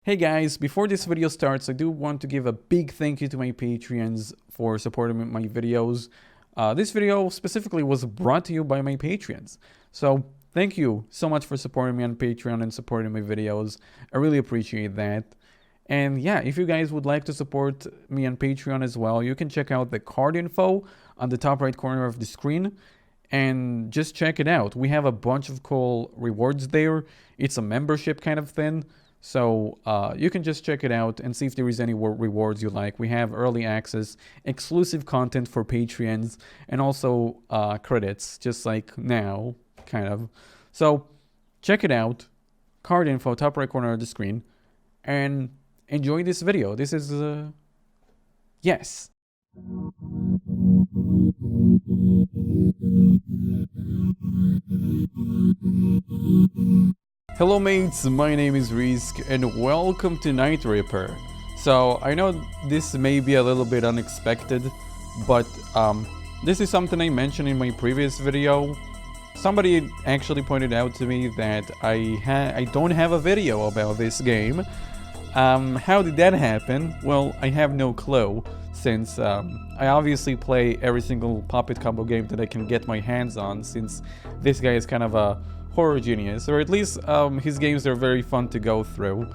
Hey guys, before this video starts, I do want to give a big thank you to my Patreons for supporting my videos. This video specifically was brought to you by my Patreons. So thank you so much for supporting me on Patreon and supporting my videos. I really appreciate that. And yeah, if you guys would like to support me on Patreon as well, you can check out the card info on the top right corner of the screen and just check it out. We have a bunch of cool rewards there. It's a membership kind of thing. So you can just check it out and see if there is any rewards you like. We have early access, exclusive content for Patreons, and also credits, just like now, kind of. So check it out. Card info, top right corner of the screen. And enjoy this video. This is, yes. Hello mates, my name is Risk and welcome to Nightripper. So I know this may be a little bit unexpected, but this is something I mentioned in my previous video. Somebody actually pointed out to me that I don't have a video about this game. How did that happen? Well, I have no clue, since I obviously play every single Puppet Combo game that I can get my hands on, since this guy is kind of a horror genius, or at least his games are very fun to go through.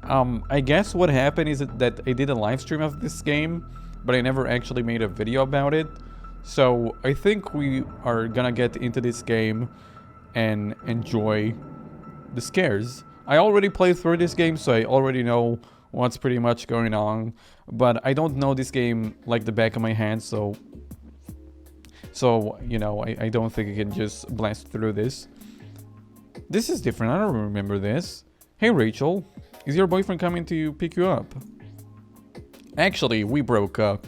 I guess what happened is that I did a live stream of this game, but I never actually made a video about it. So I think we are gonna get into this game and enjoy the scares. I already played through this game, so I already know what's pretty much going on, but I don't know this game like the back of my hand, so you know, I don't think I can just blast through this. This is different, I don't remember this. Hey Rachel, is your boyfriend coming to pick you up? Actually, we broke up.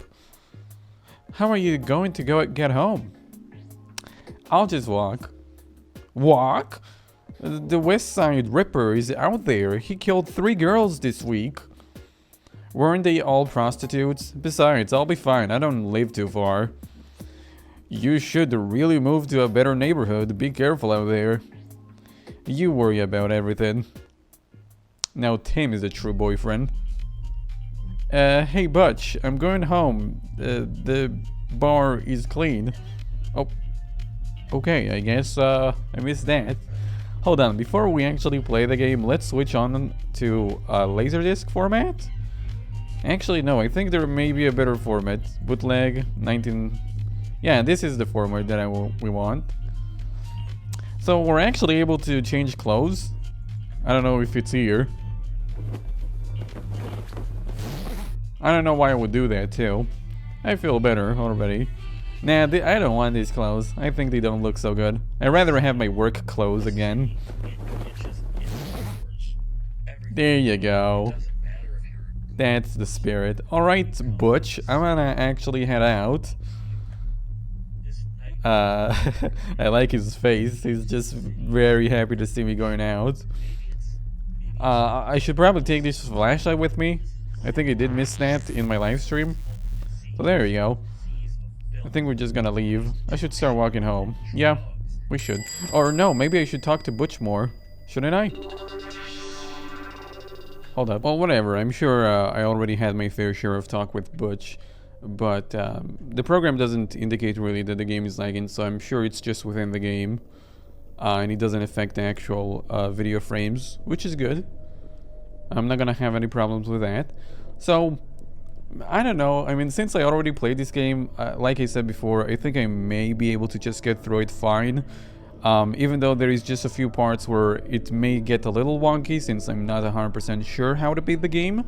How are you going to get home? I'll just walk. Walk? The West Side Ripper is out there. He killed 3 girls this week. Weren't they all prostitutes? Besides, I'll be fine. I don't live too far. You should really move to a better neighborhood. Be careful out there. You worry about everything. Now Tim is a true boyfriend. Hey Butch, I'm going home. The bar is clean. Oh, okay, I guess I missed that. Hold on, before we actually play the game, let's switch on to Laserdisc format. Actually, no, I think there may be a better format. Bootleg, 19... Yeah, this is the format that we want. So we're actually able to change clothes. I don't know if it's here. I don't know why I would do that too. I feel better already. Nah, I don't want these clothes. I think they don't look so good. I'd rather have my work clothes again. There you go. That's the spirit. Alright, Butch, I'm gonna actually head out. I like his face. He's just very happy to see me going out. I should probably take this flashlight with me. I think I did miss that in my live stream. So there you go. I think we're just gonna leave. I should start walking home. Yeah, we should. Or no, maybe I should talk to Butch more. Shouldn't I? Hold up. Well, whatever. I'm sure I already had my fair share of talk with Butch. But the program doesn't indicate really that the game is lagging, so I'm sure it's just within the game. And it doesn't affect the actual video frames, which is good. I'm not gonna have any problems with that. So, I don't know. I mean, since I already played this game, like I said before, I think I may be able to just get through it fine. Even though there is just a few parts where it may get a little wonky, since I'm not 100% sure how to beat the game.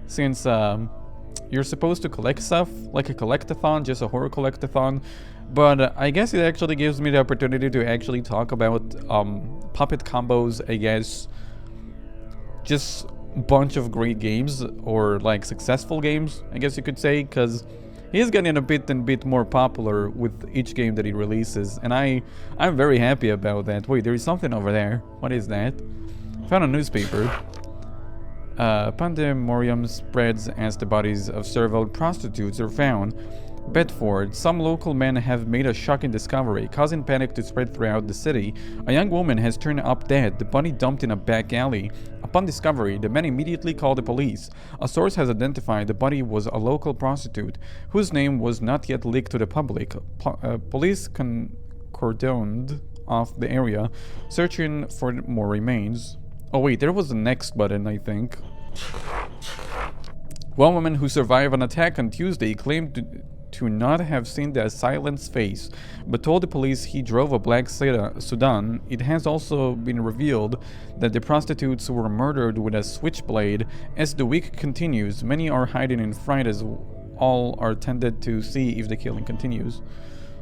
Since you're supposed to collect stuff, like a collectathon, just a horror collectathon. But I guess it actually gives me the opportunity to actually talk about puppet combos, I guess. Just bunch of great games, or like successful games, I guess you could say, because he's getting a bit more popular with each game that he releases, and I'm very happy about that. Wait, there is something over there. What is that? Found a newspaper. Pandemonium spreads as the bodies of several prostitutes are found. Bedford, some local men have made a shocking discovery, causing panic to spread throughout the city. A young woman has turned up dead, the body dumped in a back alley. A Upon discovery, the men immediately called the police. A source has identified the body was a local prostitute, whose name was not yet leaked to the public. Police cordoned off the area, searching for more remains. Oh wait, there was the next button, I think. One woman who survived an attack on Tuesday claimed to not have seen the assailant's face, but told the police he drove a black sedan. It has also been revealed that the prostitutes were murdered with a switchblade. As the week continues, many are hiding in fright as all are tended to see if the killing continues.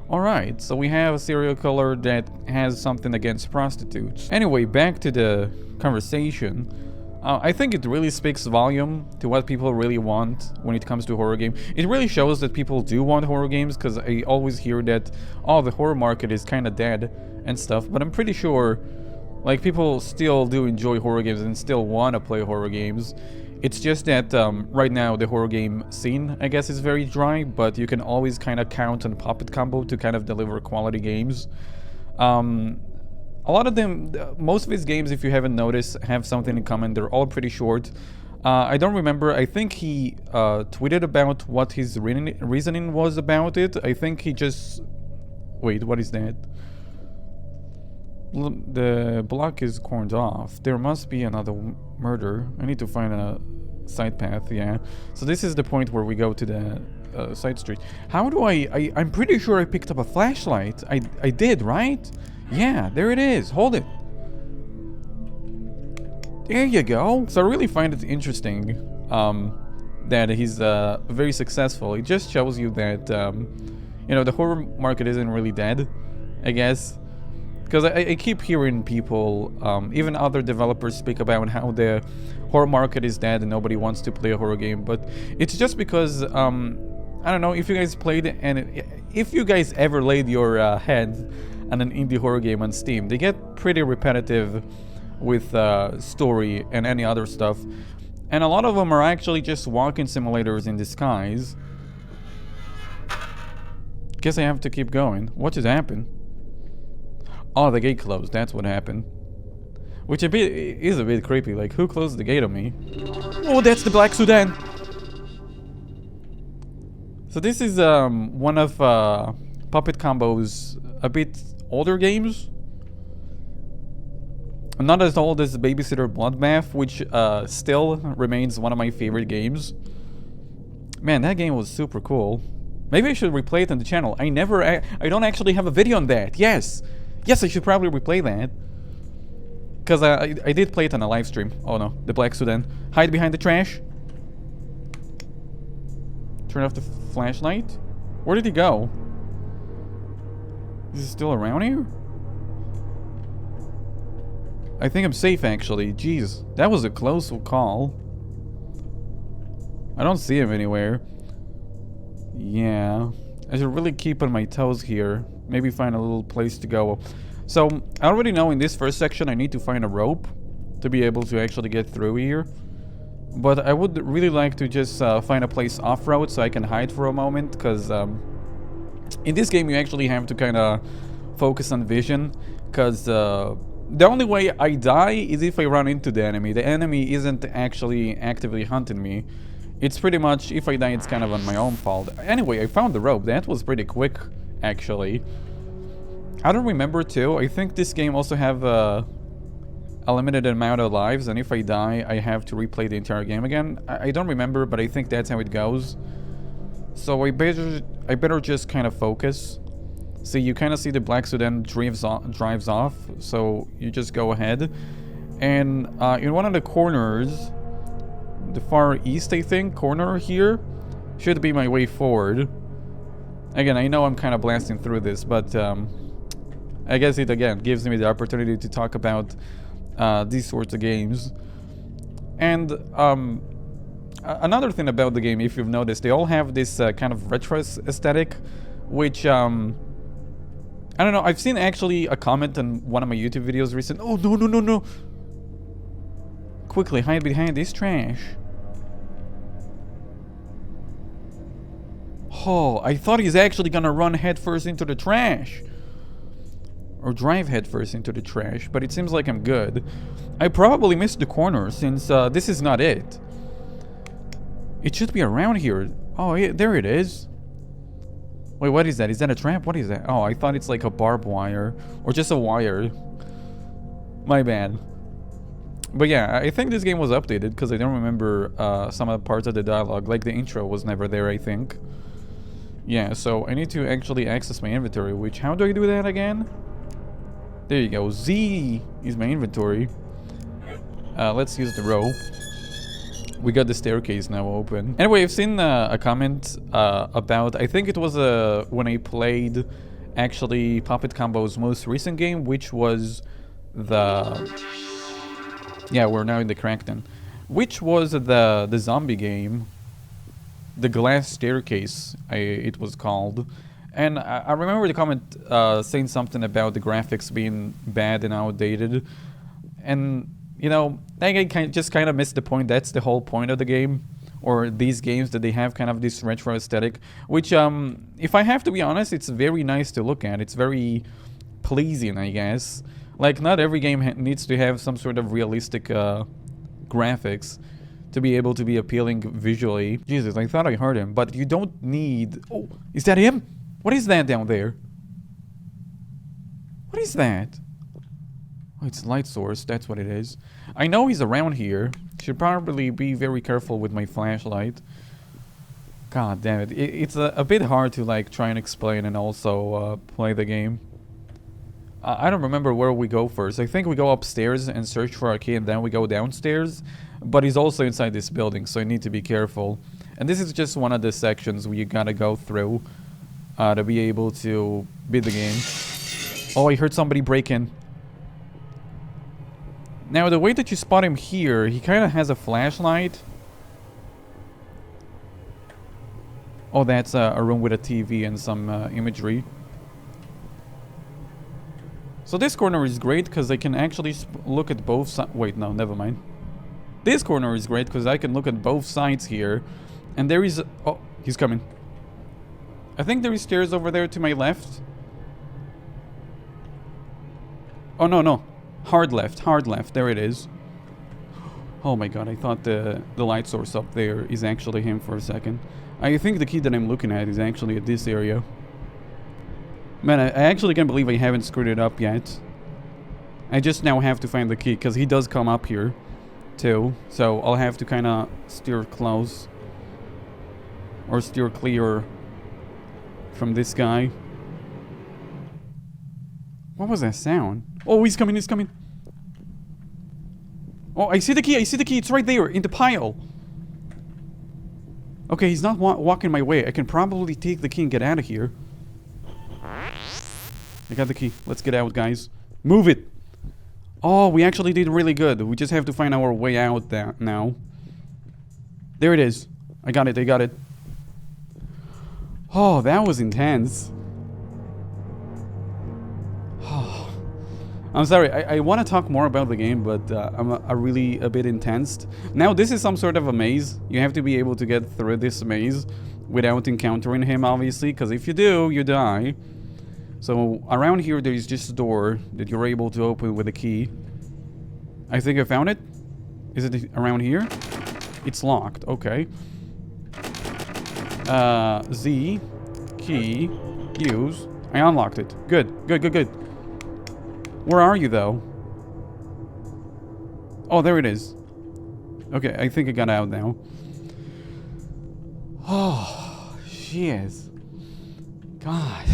Alright, so we have a serial killer that has something against prostitutes. Anyway, back to the conversation. I think it really speaks volume to what people really want when it comes to horror game. It really shows that people do want horror games, because I always hear that, oh, the horror market is kind of dead and stuff, but I'm pretty sure, like, people still do enjoy horror games and still want to play horror games. It's just that right now the horror game scene, I guess, is very dry, but you can always kind of count on Puppet Combo to kind of deliver quality games. A lot of them, most of his games, if you haven't noticed, have something in common. They're all pretty short. I don't remember. I think he tweeted about what his reasoning was about it. I think he just... Wait, what is that? The block is corned off. There must be another murder. I need to find a side path, yeah. So this is the point where we go to the side street. How do I'm pretty sure I picked up a flashlight. I did, right? Yeah, there it is. Hold it. There you go. So I really find it interesting that he's very successful. It just shows you that, you know, the horror market isn't really dead, I guess. Because I keep hearing people, even other developers, speak about how the horror market is dead and nobody wants to play a horror game. But it's just because, I don't know, if you guys played, and if you guys ever laid your head on an indie horror game on Steam, they get pretty repetitive with story and any other stuff. And a lot of them are actually just walking simulators in disguise. Guess I have to keep going. What just happened? Oh, the gate closed. That's what happened. Which is a bit creepy. Like, who closed the gate on me? Oh, that's the black sedan! So this is one of Puppet Combo's a bit older games. Not as old as Babysitter Bloodbath, which still remains one of my favorite games. Man, that game was super cool. Maybe I should replay it on the channel. I don't actually have a video on that. Yes, I should probably replay that. Because I did play it on a live stream. Oh no, the black sedan. Hide behind the trash. Turn off the flashlight. Where did he go? Is he still around here? I think I'm safe, actually. Jeez, that was a close call. I don't see him anywhere. Yeah, I should really keep on my toes here. Maybe find a little place to go. So, I already know in this first section I need to find a rope to be able to actually get through here. But I would really like to just find a place off-road so I can hide for a moment, because in this game you actually have to kind of focus on vision, because the only way I die is if I run into the enemy. The enemy isn't actually actively hunting me. It's pretty much, if I die, it's kind of on my own fault. Anyway, I found the rope. That was pretty quick, actually. I don't remember too. I think this game also have a limited amount of lives, and if I die, I have to replay the entire game again. I don't remember, but I think that's how it goes. So I better just kind of focus. See, you kind of see the black sedan drives off, so you just go ahead. And in one of the corners, the far east, I think, corner here, should be my way forward. Again, I know I'm kind of blasting through this, but I guess it, again, gives me the opportunity to talk about these sorts of games. And another thing about the game, if you've noticed, they all have this kind of retro aesthetic, which, I don't know, I've seen actually a comment on one of my YouTube videos recently. Oh, no. Quickly, hide behind this trash. Oh, I thought he's actually gonna run headfirst into the trash. Or drive headfirst into the trash, but it seems like I'm good. I probably missed the corner since this is not it. It should be around here. Oh, yeah, there it is. Wait, what is that? Is that a trap? What is that? Oh, I thought it's like a barbed wire. Or just a wire. My bad. But yeah, I think this game was updated because I don't remember some of the parts of the dialogue. Like the intro was never there, I think. Yeah, so I need to actually access my inventory, which, how do I do that again? There you go. Z is my inventory. Let's use the rope. We got the staircase now open. Anyway, I've seen a comment about, I think it was when I played actually Puppet Combo's most recent game, which was the... Yeah, we're now in the Crackdown. Which was the zombie game. The Glass Staircase, it was called. And I remember the comment saying something about the graphics being bad and outdated. And, you know, I just kind of missed the point. That's the whole point of the game. Or these games, that they have kind of this retro aesthetic. Which, if I have to be honest, it's very nice to look at. It's very pleasing, I guess. Like, not every game needs to have some sort of realistic graphics to be able to be appealing visually. Jesus, I thought I heard him, but you don't need... Oh, is that him? What is that down there? What is that? Oh, it's light source, that's what it is. I know he's around here. Should probably be very careful with my flashlight. God damn it. It's a bit hard to, like, try and explain and also play the game. I don't remember where we go first. I think we go upstairs and search for a key, and then we go downstairs. But he's also inside this building, so you need to be careful. And this is just one of the sections where you gotta go through to be able to beat the game. Oh, I heard somebody break in. Now, the way that you spot him here, he kind of has a flashlight. Oh, that's a room with a TV and some imagery. So this corner is great because I can actually look at both sides. Wait, no, never mind. This corner is great because I can look at both sides here. And there is... Oh, he's coming. I think there is stairs over there to my left. Oh, no, no. Hard left, hard left. There it is. Oh my god, I thought the light source up there is actually him for a second. I think the key that I'm looking at is actually at this area. Man, I actually can't believe I haven't screwed it up yet. I just now have to find the key, because he does come up here, too. So I'll have to kind of steer close. Or steer clear from this guy. What was that sound? Oh, he's coming, he's coming. Oh, I see the key, it's right there, in the pile. Okay, he's not walking my way. I can probably take the key and get out of here. I got the key. Let's get out, guys. Move it! Oh, we actually did really good. We just have to find our way out there now. There it is. I got it, I got it. Oh, that was intense. Oh, I'm sorry, I want to talk more about the game, but I'm really a bit intense. Now, this is some sort of a maze. You have to be able to get through this maze without encountering him, obviously, because if you do, you die. So around here there is just a door that you're able to open with a key. I think I found it. Is it around here? It's locked. Okay. Z key use. I unlocked it. Good. Good, good, good. Where are you though? Oh, there it is. Okay, I think I got out now. Oh, shit. God.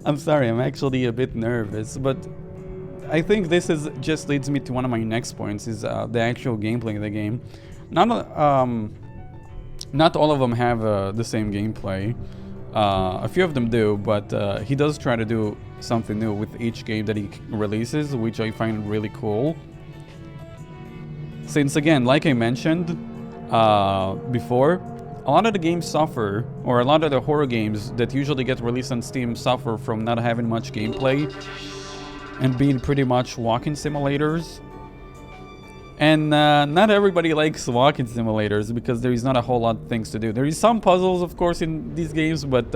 I'm sorry, I'm actually a bit nervous, but I think this is just leads me to one of my next points, is the actual gameplay of the game. Not all of them have the same gameplay. A few of them do, but he does try to do something new with each game that he releases, which I find really cool. Since, again, like I mentioned before, a lot of the games suffer, or a lot of the horror games that usually get released on Steam suffer from not having much gameplay and being pretty much walking simulators. And not everybody likes walking simulators because there is not a whole lot of things to do. There is some puzzles, of course, in these games, but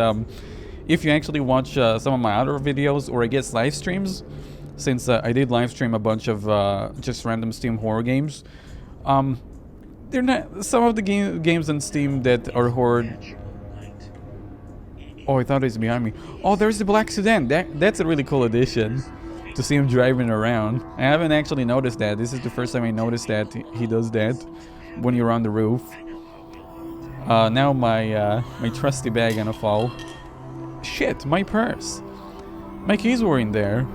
if you actually watch some of my other videos, or I guess live streams, since I did live stream a bunch of just random Steam horror games. They're not some of the games on Steam that are horror. Oh, I thought it was behind me. Oh, there's the black sedan. That's a really cool addition to see him driving around. I haven't actually noticed that. This is the first time I noticed that he does that when you're on the roof. Now my trusty bag gonna fall. Shit, my purse. My keys were in there.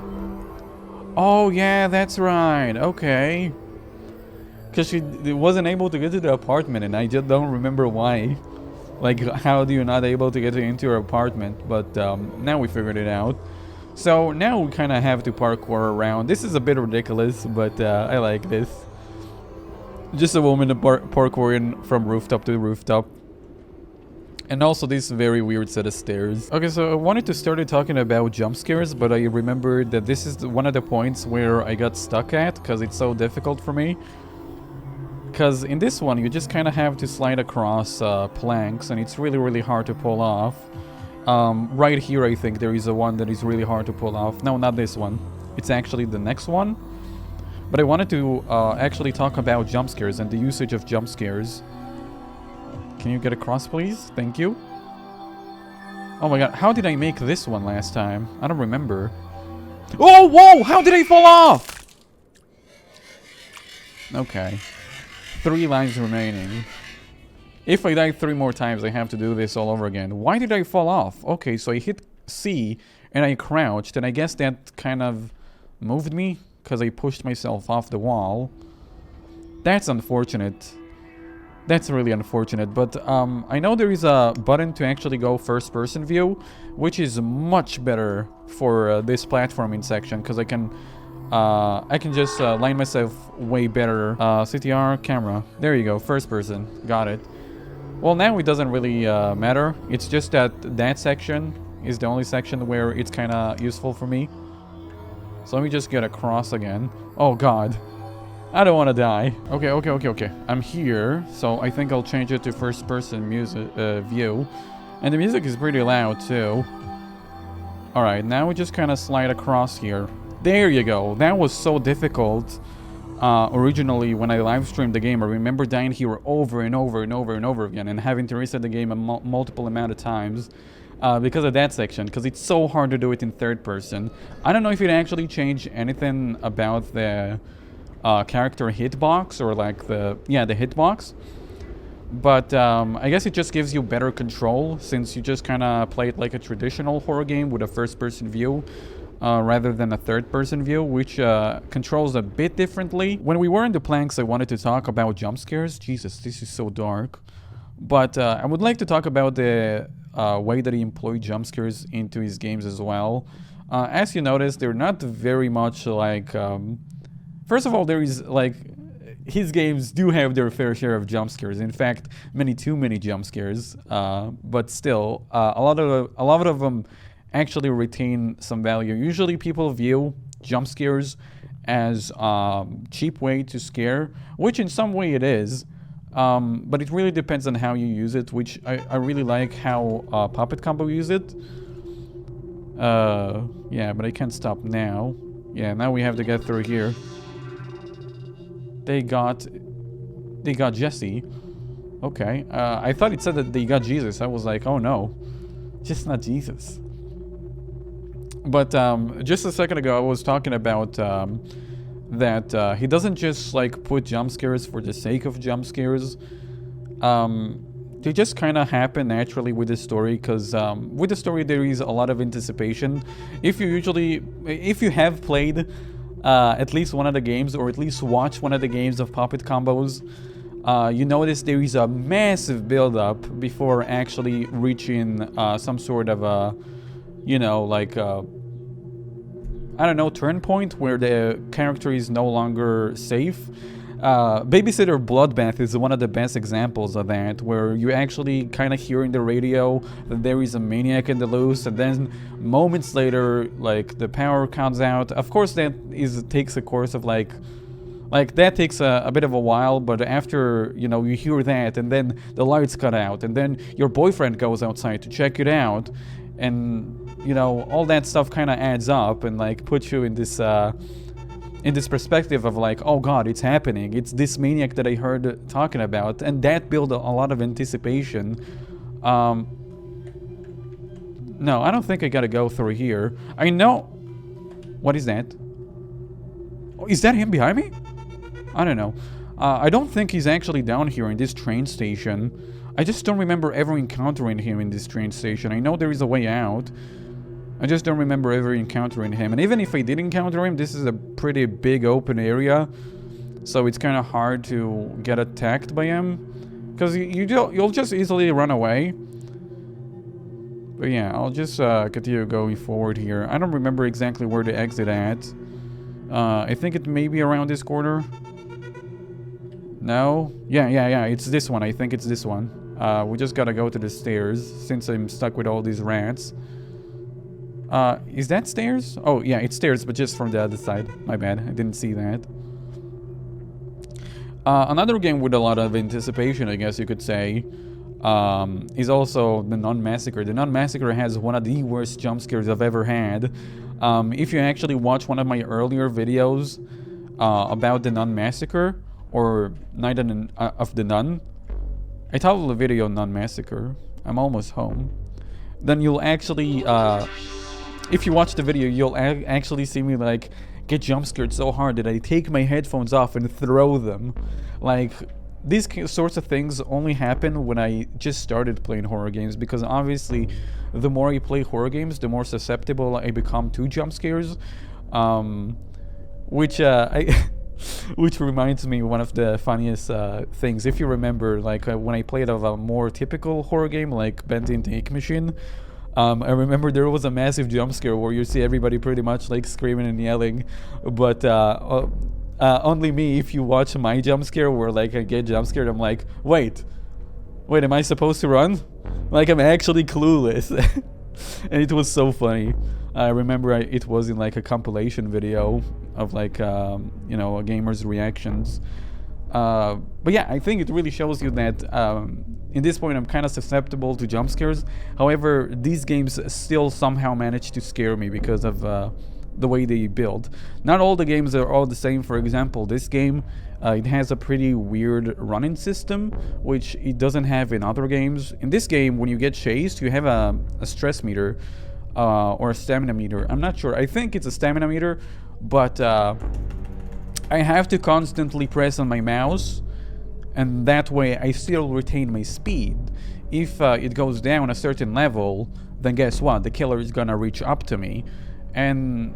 Oh yeah, that's right. Okay. Because she wasn't able to get to the apartment, and I just don't remember why. Like, how do you not able to get into your apartment? But now we figured it out. So now we kind of have to parkour around. This is a bit ridiculous, but I like this. Just a woman parkouring from rooftop to rooftop. And also this very weird set of stairs. Okay, so I wanted to start talking about jump scares, but I remembered that this is one of the points where I got stuck at, because it's so difficult for me. Because in this one, you just kind of have to slide across planks, and it's really, really hard to pull off. Right here, I think there is a one that is really hard to pull off. No, not this one. It's actually the next one. But I wanted to actually talk about jump scares and the usage of jump scares. Can you get across, please? Thank you. Oh my god, how did I make this one last time? I don't remember. Oh, whoa! How did I fall off? Okay. 3 lives remaining. If I die 3 more times, I have to do this all over again. Why did I fall off? Okay, so I hit C and I crouched, and I guess that kind of moved me because I pushed myself off the wall. That's unfortunate. That's really unfortunate, but I know there is a button to actually go first-person view, which is much better for this platforming section, because I can just line myself way better. CTR camera. There you go, first person. Got it. Well, now it doesn't really matter. It's just that that section is the only section where it's kind of useful for me. So let me just get across again. Oh god. I don't want to die. Okay. I'm here, so I think I'll change it to first person music view. And the music is pretty loud too. Alright, now we just kind of slide across here. There you go. That was so difficult. Originally, when I live streamed the game, I remember dying here over and over and over and over again, and having to reset the game a multiple amount of times because of that section, because it's so hard to do it in third person. I don't know if it actually changed anything about the character hitbox, or like the hitbox, but I guess it just gives you better control, since you just kind of play it like a traditional horror game with a first-person view. Rather than a third-person view, which controls a bit differently. When we were in the planks, I wanted to talk about jump scares. Jesus, this is so dark. But I would like to talk about the way that he employed jump scares into his games as well. As you notice, they're not very much like... first of all, there is like... His games do have their fair share of jump scares. In fact, too many jump scares. But still, a lot of them actually retain some value. Usually people view jump scares as cheap way to scare, which in some way it is, but it really depends on how you use it, which I really like how Puppet Combo use it. Yeah, but I can't stop now. Yeah, now we have to get through here. They got Jesse. Okay, I thought it said that they got Jesus. I was like, oh no, just not Jesus. But just a second ago, I was talking about that he doesn't just like put jump scares for the sake of jump scares. They just kind of happen naturally with the story, because with the story there is a lot of anticipation. If you have played at least one of the games, or at least watched one of the games of Puppet Combos, you notice there is a massive build-up before actually reaching some sort of a, you know, like I don't know, turn point where the character is no longer safe. Babysitter Bloodbath is one of the best examples of that, where you actually kind of hear in the radio that there is a maniac in the loose, and then moments later, like, the power comes out. Of course, that takes a course of like that takes a bit of a while, but after, you know, you hear that, and then the lights cut out, and then your boyfriend goes outside to check it out, And, you know, all that stuff kind of adds up and, like, puts you in this perspective of, like, oh god, it's happening. It's this maniac that I heard talking about. And that built a lot of anticipation. No, I don't think I gotta go through here. I know... What is that? Oh, is that him behind me? I don't know. I don't think he's actually down here in this train station. I just don't remember ever encountering him in this train station. I know there is a way out. I just don't remember ever encountering him. And even if I did encounter him, this is a pretty big open area. So it's kind of hard to get attacked by him. Because you'll just easily run away. But yeah, I'll just continue going forward here. I don't remember exactly where to exit at. I think it may be around this corner. No? Yeah, it's this one. I think it's this one. We just gotta go to the stairs, since I'm stuck with all these rats. Is that stairs? Oh, yeah, it's stairs, but just from the other side. My bad, I didn't see that. Another game with a lot of anticipation, I guess you could say, is also the Nun Massacre. The Nun Massacre has one of the worst jump scares I've ever had. If you actually watch one of my earlier videos about the Nun Massacre, or Night of the Nun, I titled the video Nun Massacre. I'm almost home. Then you'll actually, if you watch the video, you'll actually see me, like, get jump scared so hard that I take my headphones off and throw them. Like, these sorts of things only happen when I just started playing horror games, because obviously the more I play horror games, the more susceptible I become to jump scares. Which reminds me one of the funniest things. If you remember, like when I played of a more typical horror game like Bent in Take Machine, I remember there was a massive jump scare where you see everybody pretty much like screaming and yelling, but only me, if you watch my jump scare where like I get jump scared, I'm like, wait, am I supposed to run? Like, I'm actually clueless. And it was so funny. I remember it was in like a compilation video of like, you know, a gamer's reactions. But yeah, I think it really shows you that in this point I'm kind of susceptible to jump scares. However, these games still somehow manage to scare me because of the way they build. Not all the games are all the same. For example, this game, it has a pretty weird running system, which it doesn't have in other games. In this game, when you get chased, you have a stress meter or a stamina meter. I'm not sure. I think it's a stamina meter, but I have to constantly press on my mouse, and that way I still retain my speed. If it goes down a certain level, then guess what? The killer is gonna reach up to me. And,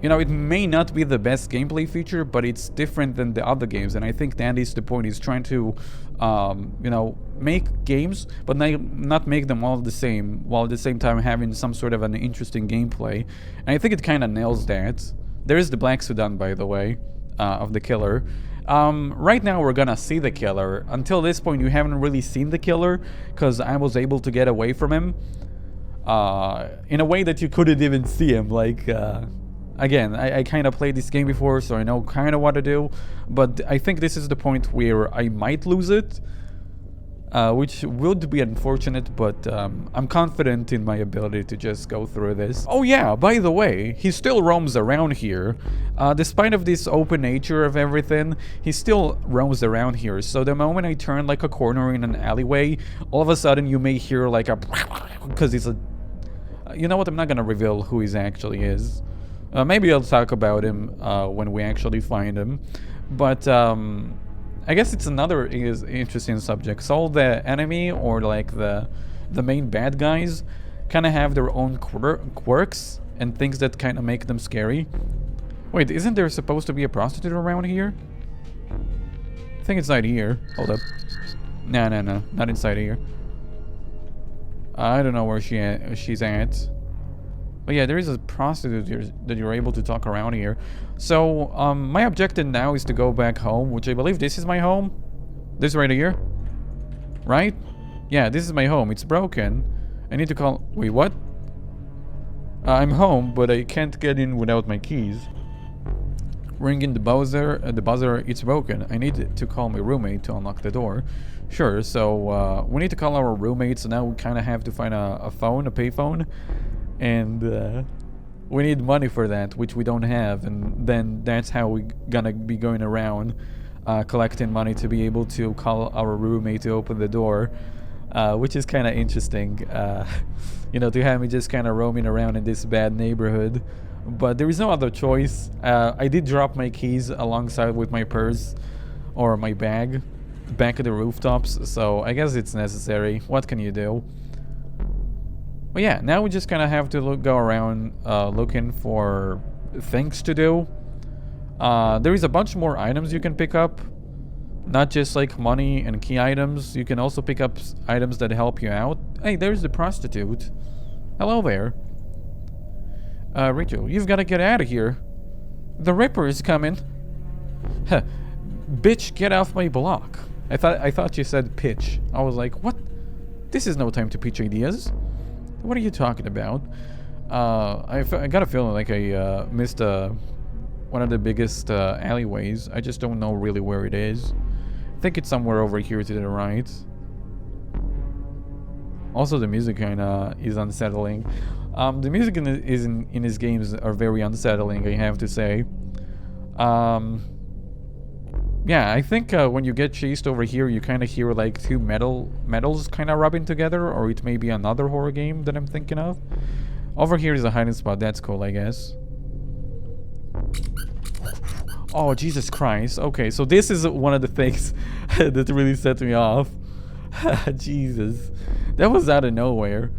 you know, it may not be the best gameplay feature, but it's different than the other games. And I think that is the point. He's trying to, you know, make games, but not make them all the same, while at the same time having some sort of an interesting gameplay. And I think it kind of nails that. There is the Black Sudan, by the way, of the killer. Right now we're gonna see the killer. Until this point, you haven't really seen the killer, because I was able to get away from him. In a way that you couldn't even see him. Like, again, I kind of played this game before, so I know kind of what to do, but I think this is the point where I might lose it, which would be unfortunate, but I'm confident in my ability to just go through this. Oh yeah, by the way, he still roams around here. Despite of this open nature of everything, he still roams around here. So the moment I turn like a corner in an alleyway, all of a sudden you may hear like a... because he's a... You know what, I'm not gonna reveal who he actually is. Maybe I'll talk about him when we actually find him. But I guess it's another interesting subject. So all the enemy, or like the main bad guys, kind of have their own quirks and things that kind of make them scary. Wait, isn't there supposed to be a prostitute around here? I think it's inside here. Hold up. No, not inside here. I don't know where she's at. But yeah, there is a prostitute that you're able to talk around here. So, my objective now is to go back home, which I believe this is my home. This right here. Right? Yeah, this is my home. It's broken. I need to call... Wait, what? I'm home, but I can't get in without my keys. Ringing the buzzer, it's broken. I need to call my roommate to unlock the door. Sure, so we need to call our roommate, so now we kind of have to find a phone, a payphone. And we need money for that, which we don't have. And then that's how we gonna be going around collecting money to be able to call our roommate to open the door. Which is kind of interesting, you know, to have me just kind of roaming around in this bad neighborhood. But there is no other choice. I did drop my keys alongside with my purse or my bag back at the rooftops, so I guess it's necessary. What can you do? But yeah, now we just kind of have to go around looking for things to do. There is a bunch more items you can pick up. Not just like money and key items. You can also pick up items that help you out. Hey, there's the prostitute. Hello there. Rachel, you've got to get out of here. The Ripper is coming. Huh. Bitch, get off my block. I thought you said pitch. I was like, what? This is no time to pitch ideas. What are you talking about? I got a feeling like I missed one of the biggest alleyways. I just don't know really where it is. I think it's somewhere over here to the right. Also, the music kinda is unsettling. The music in his games are very unsettling, I have to say. Yeah, I think when you get chased over here, you kind of hear like two metals kind of rubbing together, or it may be another horror game that I'm thinking of. Over here is a hiding spot. That's cool, I guess. Oh, Jesus Christ. Okay, so this is one of the things that really set me off. Jesus. That was out of nowhere.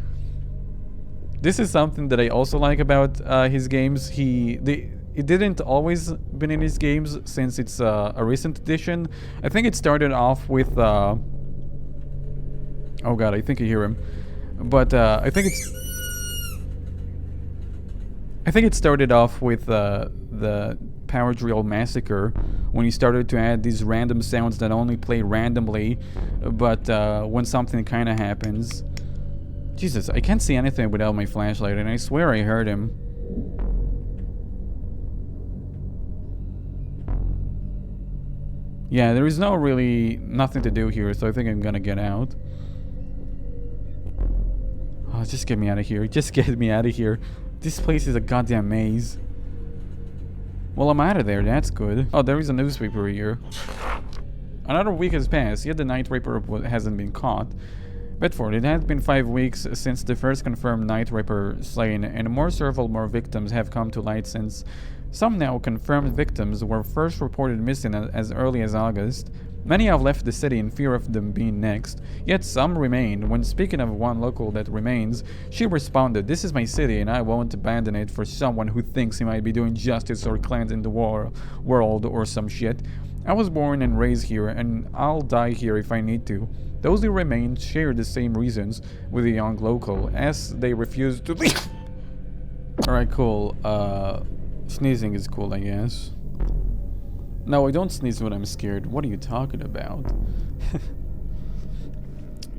This is something that I also like about his games. It didn't always been in his games since it's a recent addition. I think it started off with... oh god, I think I hear him. But I think it started off with the Power Drill Massacre, when he started to add these random sounds that only play randomly, but when something kind of happens. Jesus, I can't see anything without my flashlight, and I swear I heard him. Yeah, there is nothing to do here, so I think I'm gonna get out. Oh, just get me out of here. Just get me out of here. This place is a goddamn maze. Well, I'm out of there. That's good. Oh, there is a newspaper here. Another week has passed, yet the Nightripper hasn't been caught. Bedford, it has been 5 weeks since the first confirmed Nightripper slain, and several more victims have come to light since. Some now confirmed victims were first reported missing as early as August. Many have left the city in fear of them being next, yet some remain. When speaking of one local that remains, she responded, "This is my city and I won't abandon it for someone who thinks he might be doing justice or cleansing the world or some shit. I was born and raised here and I'll die here if I need to." Those who remain share the same reasons with the young local, as they refuse to leave. Alright, cool. Sneezing is cool, I guess. No, I don't sneeze when I'm scared. What are you talking about?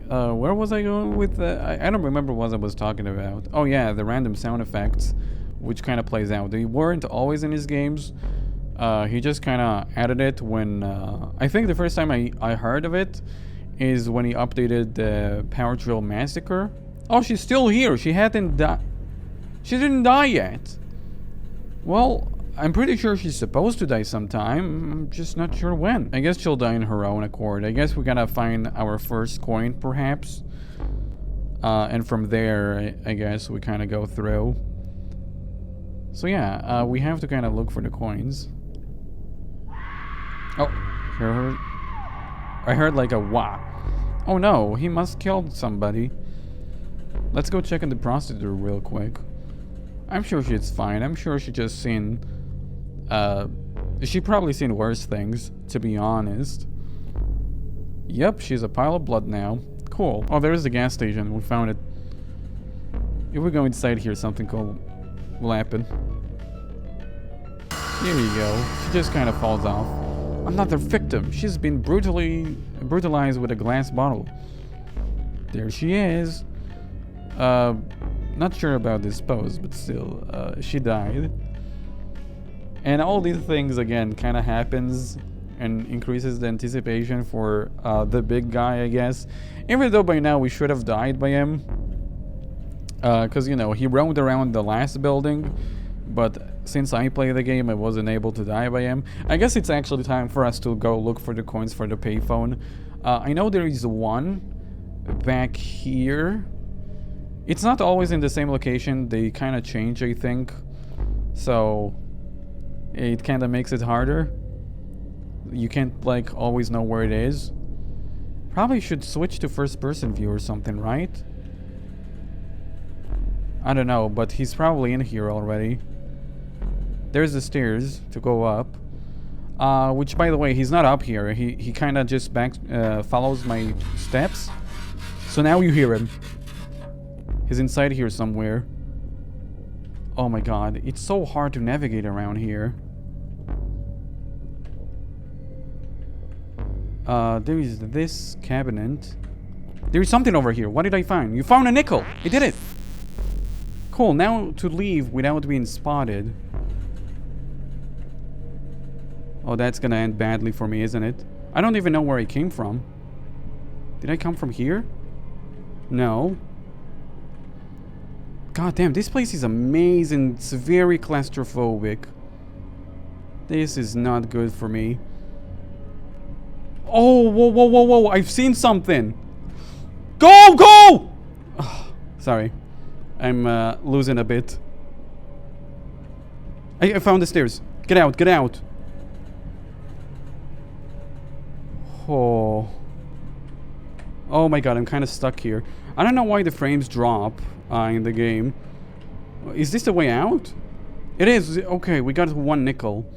Where was I going with I don't remember what I was talking about. Oh yeah, the random sound effects, which kind of plays out. They weren't always in his games. He just kind of added it when... I think the first time I heard of it is when he updated the Power Drill Massacre. Oh, she's still here. She hadn't died. She didn't die yet. Well... I'm pretty sure she's supposed to die sometime, I'm just not sure when. I guess she'll die in her own accord. I guess we gotta find our first coin, perhaps. And from there, I guess we kind of go through. So yeah, we have to kind of look for the coins. Oh, I heard like a wah. Oh no, he must killed somebody. Let's go check on the prostitute real quick. I'm sure she's fine. I'm sure she just seen... she probably seen worse things, to be honest. Yep, she's a pile of blood now. Cool. Oh, there's the gas station. We found it. If we go inside here, something cool will happen. Here you go. She just kind of falls off. Another victim. She's been brutalized with a glass bottle. There she is. Not sure about this pose, but still, she died. And all these things, again, kind of happens and increases the anticipation for the big guy, I guess. Even though by now we should have died by him. Because, you know, he roamed around the last building. But since I play the game, I wasn't able to die by him. I guess it's actually time for us to go look for the coins for the payphone. I know there is one back here. It's not always in the same location. They kind of change, I think. So it kind of makes it harder. You can't, like, always know where it is. Probably should switch to first-person view or something, right? I don't know, but he's probably in here already. There's the stairs to go up. Which, by the way, he's not up here. He kind of just follows my steps. So now you hear him. He's inside here somewhere. Oh my god, it's so hard to navigate around here. There is this cabinet. There is something over here. What did I find? You found a nickel! I did it! Cool, now to leave without being spotted. Oh, that's gonna end badly for me, isn't it? I don't even know where I came from. Did I come from here? No. God damn, this place is amazing. It's very claustrophobic. This is not good for me. Oh, whoa, whoa, whoa, whoa. I've seen something. Go, go! Oh, sorry. I'm losing a bit. I found the stairs. Get out, get out. Oh. Oh my god, I'm kind of stuck here. I don't know why the frames drop in the game. Is this the way out? It is. Okay, we got one nickel.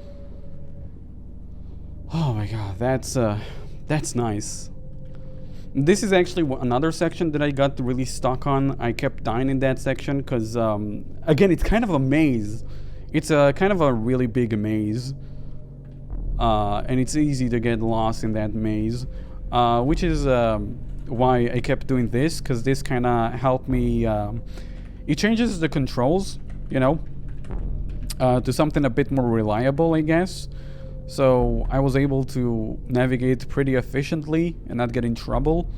Oh my god, that's nice. This is actually another section that I got really stuck on. I kept dying in that section because, again, it's kind of a maze. It's a kind of a really big maze. And it's easy to get lost in that maze. Which is why I kept doing this, because this kind of helped me. It changes the controls, you know, to something a bit more reliable, I guess. So I was able to navigate pretty efficiently and not get in trouble.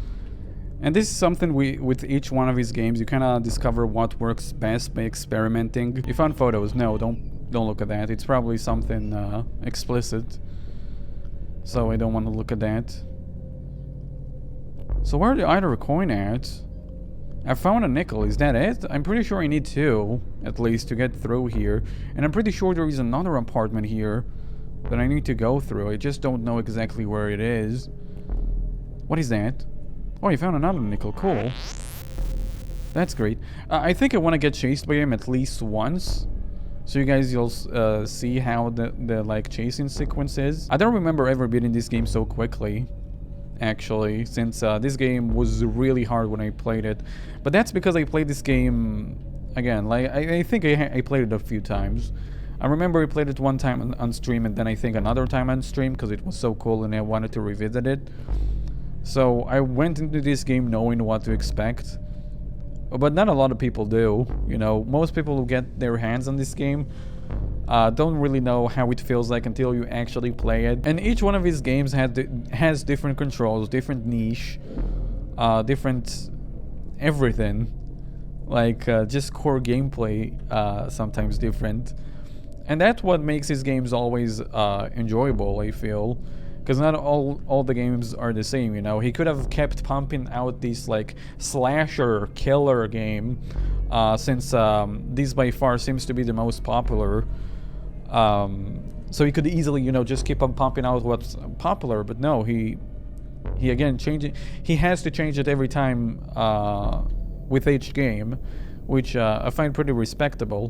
And this is something with each one of his games, you kind of discover what works best by experimenting. You found photos? No, don't look at that. It's probably something explicit. So I don't want to look at that. So where are the other coin at? I found a nickel. Is that it? I'm pretty sure I need two, at least, to get through here. And I'm pretty sure there is another apartment here that I need to go through. I just don't know exactly where it is. What is that? Oh, you found another nickel. Cool. That's great. I think I want to get chased by him at least once. So you guys, you'll see how the like chasing sequence is. I don't remember ever beating this game so quickly, actually, since this game was really hard when I played it. But that's because I played this game, again, like I think I played it a few times. I remember I played it one time on stream, and then I think another time on stream because it was so cool and I wanted to revisit it. So I went into this game knowing what to expect. But not a lot of people do, you know. Most people who get their hands on this game don't really know how it feels like until you actually play it. And each one of his games has different controls, different niche, different everything. Like just core gameplay sometimes different. And that's what makes his games always enjoyable, I feel. Because not all the games are the same, you know. He could have kept pumping out this like slasher killer game, since this by far seems to be the most popular. So he could easily, you know, just keep on pumping out what's popular. But no, he again changing. He has to change it every time with each game, which I find pretty respectable.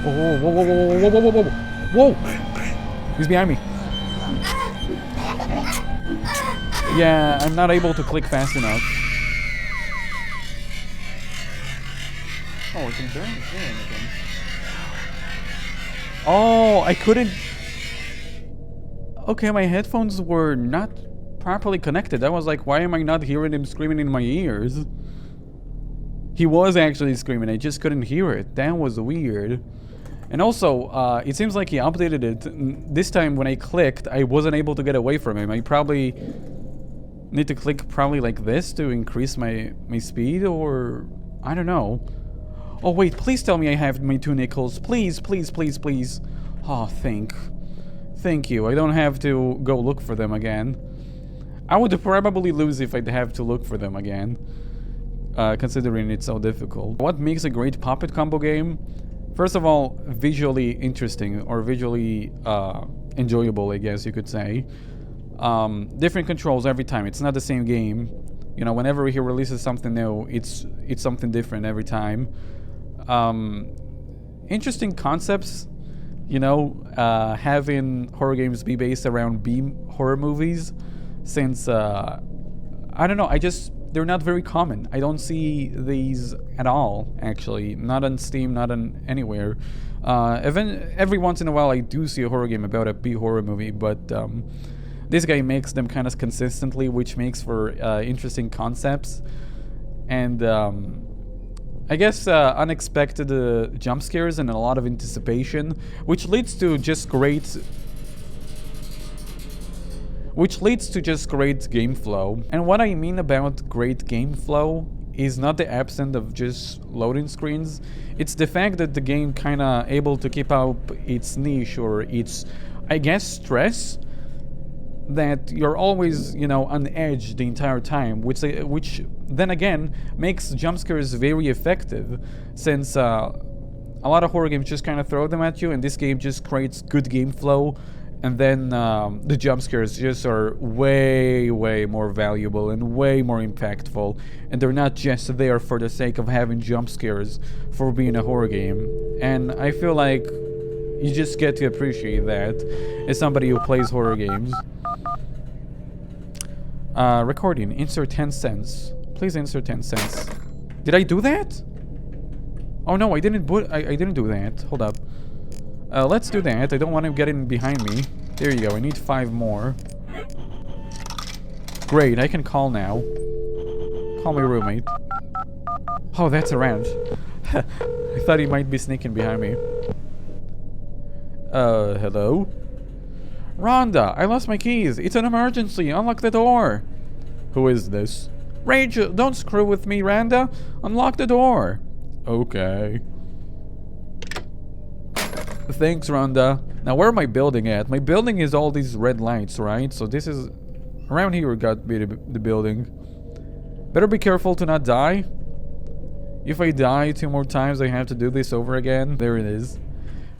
Whoa! Whoa! Whoa! Whoa! Whoa! Whoa! Whoa! Whoa! Whoa! He's behind me. Yeah, I'm not able to click fast enough. Oh, I can barely hear anything. Oh, I couldn't... Okay, my headphones were not properly connected. I was like, why am I not hearing him screaming in my ears? He was actually screaming, I just couldn't hear it. That was weird. And also, it seems like he updated it. This time when I clicked, I wasn't able to get away from him. I probably need to click probably like this to increase my speed, or I don't know. Oh wait, please tell me I have my 2 nickels. Please, please, please, please. Oh, thank you. I don't have to go look for them again. I would probably lose if I'd have to look for them again, considering it's so difficult. What makes a great puppet combo game? First of all, visually interesting, or visually enjoyable, I guess you could say. Different controls every time. It's not the same game. You know, whenever he releases something new, it's something different every time. Interesting concepts. You know, having horror games be based around B horror movies, since I don't know, they're not very common. I don't see these at all, actually. Not on Steam, not on anywhere. Every once in a while I do see a horror game about a B horror movie, but this guy makes them kind of consistently, which makes for interesting concepts. And I guess unexpected jump scares and a lot of anticipation, which leads to just great game flow. And what I mean about great game flow is not the absence of just loading screens. It's the fact that the game kind of able to keep up its niche, or its, I guess, stress, that you're always, you know, on edge the entire time, which then again makes jump scares very effective, since a lot of horror games just kind of throw them at you, and this game just creates good game flow. And then the jump scares just are way more valuable and way more impactful, and they're not just there for the sake of having jump scares for being a horror game. And I feel like you just get to appreciate that as somebody who plays horror games. Recording, insert 10 cents. Please insert 10 cents. Did I do that? Oh no, I didn't do that. Hold up. Let's do that. I don't want him getting behind me. There you go. I need 5 more. Great, I can call now. Call my roommate. Oh, that's a ranch. I thought he might be sneaking behind me. Hello? Rhonda, I lost my keys. It's an emergency. Unlock the door. Who is this? Rachel, don't screw with me, Rhonda. Unlock the door. Okay. Thanks, Rhonda. Now, where am I building at? My building is all these red lights, right? So this is... around here got to be the building. Better be careful to not die. If I die 2 more times, I have to do this over again. There it is.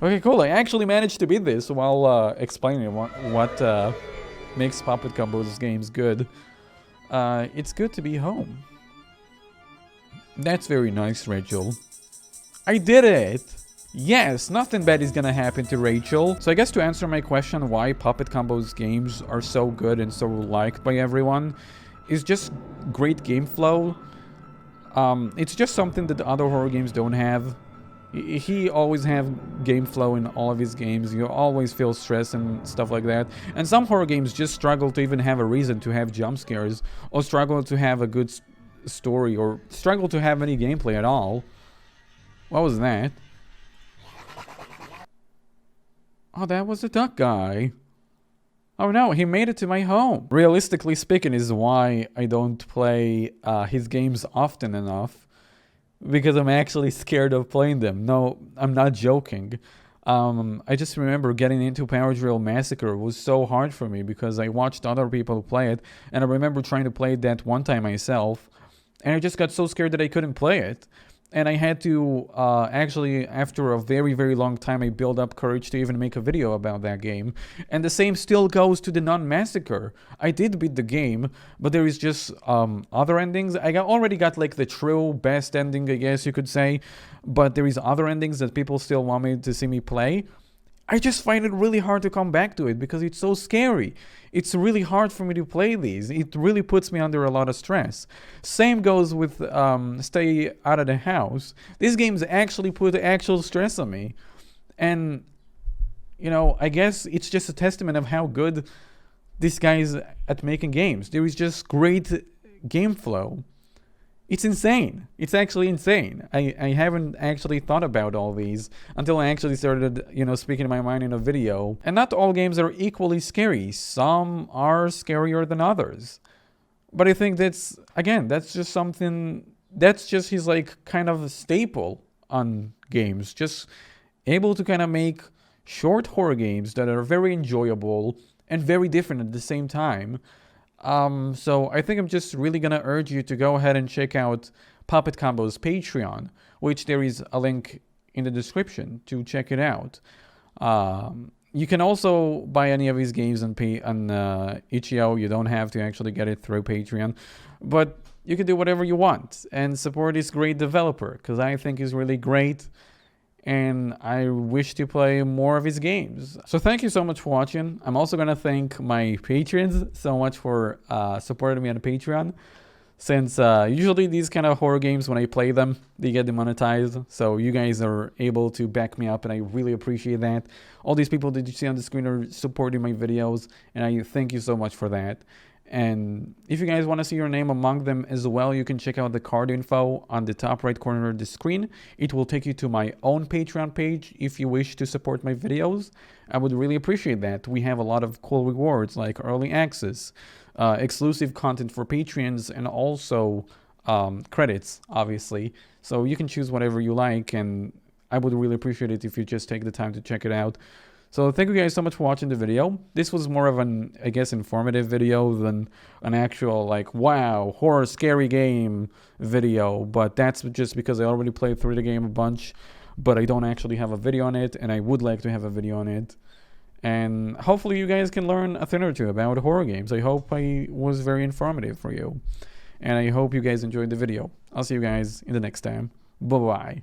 Okay, cool. I actually managed to beat this while explaining what makes Puppet Combo's games good. It's good to be home. That's very nice, Rachel. I did it! Yes, nothing bad is gonna happen to Rachel. So I guess to answer my question why Puppet Combo's games are so good and so liked by everyone is just great game flow. It's just something that the other horror games don't have. He always have game flow in all of his games. You always feel stress and stuff like that. And some horror games just struggle to even have a reason to have jump scares, or struggle to have a good story, or struggle to have any gameplay at all. What was that? Oh, that was the duck guy. Oh no, he made it to my home. Realistically speaking, is why I don't play his games often enough. Because I'm actually scared of playing them. No, I'm not joking. I just remember getting into Power Drill Massacre was so hard for me because I watched other people play it. And I remember trying to play it that one time myself. And I just got so scared that I couldn't play it. And I had to, actually, after a very long time, I built up courage to even make a video about that game. And the same still goes to the Nun Massacre. I did beat the game, but there is just other endings. I already got like the true best ending, I guess you could say. But there is other endings that people still want me to see me play. I just find it really hard to come back to it because it's so scary. It's really hard for me to play these. It really puts me under a lot of stress. Same goes with Stay Out of the House. These games actually put actual stress on me. And, you know, I guess it's just a testament of how good this guy is at making games. There is just great game flow. It's insane. It's actually insane. I haven't actually thought about all these until I actually started, speaking my mind in a video. And not all games are equally scary. Some are scarier than others. But I think that's just something, that's just his like kind of staple on games. Just able to kind of make short horror games that are very enjoyable and very different at the same time. So I think I'm just really gonna urge you to go ahead and check out Puppet Combo's Patreon, which there is a link in the description to check it out. You can also buy any of these games on itch.io. You don't have to actually get it through Patreon, but you can do whatever you want and support this great developer, because I think he's really great and I wish to play more of his games. So thank you so much for watching. I'm also gonna thank my patrons so much for supporting me on Patreon, since usually these kind of horror games, when I play them, they get demonetized. So you guys are able to back me up and I really appreciate that. All these people that you see on the screen are supporting my videos and I thank you so much for that. And if you guys want to see your name among them as well, you can check out the card info on the top right corner of the screen. It will take you to my own Patreon page if you wish to support my videos. I would really appreciate that. We have a lot of cool rewards like early access, exclusive content for Patreons, and also credits, obviously. So you can choose whatever you like, and I would really appreciate it if you just take the time to check it out. So thank you guys so much for watching the video. This was more of an, I guess, informative video than an actual like, wow, horror scary game video. But that's just because I already played through the game a bunch, but I don't actually have a video on it, and I would like to have a video on it. And hopefully you guys can learn a thing or two about horror games. I hope I was very informative for you. And I hope you guys enjoyed the video. I'll see you guys in the next time. Bye-bye.